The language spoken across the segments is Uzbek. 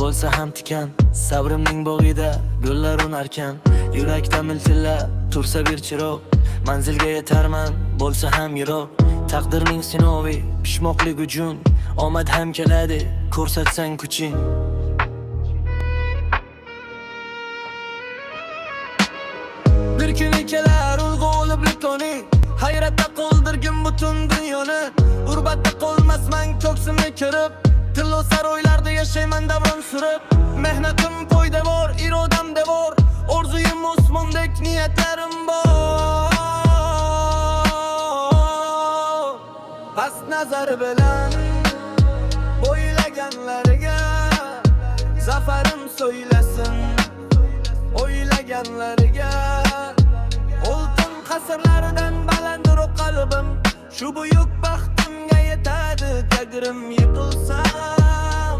bo'lsa ham tikan. Sabrimning bog'ida gullar unarkan. Yurakda miltillab tursa bir chiroq. Manzilga yetarman, bo'lsa ham yiroq. Taqdirning sinovi, pishmoqlik uchun omad ham keladi, ko'rsatsang kuching. Bir kuni kelar ulg'olib litoni, hayratda qoldirgin butun dunyoni. Urbatda qolmasman ko'ksimni kirib, tillo saroylarda yashayman davron surib. Mehnatim poydevor, irodam devor, orzuyim osmondek niyatlarim bor. Past nazar bilan o'ylaganlarga zafarim so'ylasin. O'ylaganlarga oltin qasrlaridan balanddir qalbim. Shu buyuk baxtimga yetadi tagrim yiqilsam.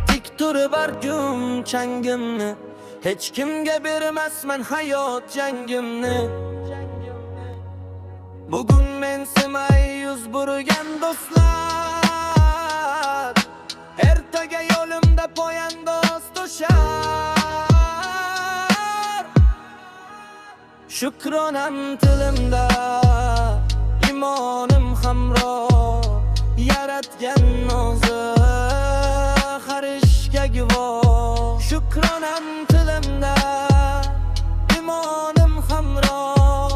Tik turib argum changimni, hech kimga bermasman hayot jangimni. Bugun men semay yuz burgan do'stlar, ertaga yo'limda poyandoz to'shar. Shukronam tilimda, imonim hamroh, yaratgan o'zi har ishga guvoh. Shukronam tilimda, imonim hamroh,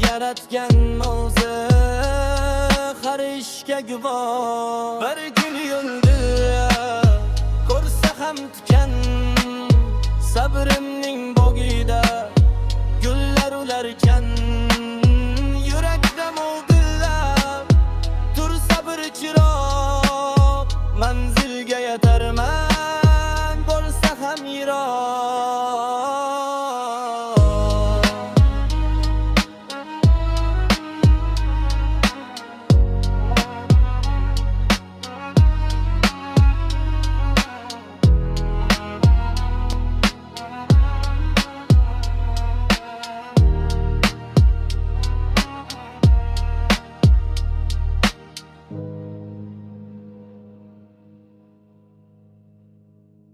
yaratgan o'zi har ishga guvoh. Bir kun yulduz ko'rsa ham tikan, sabrimni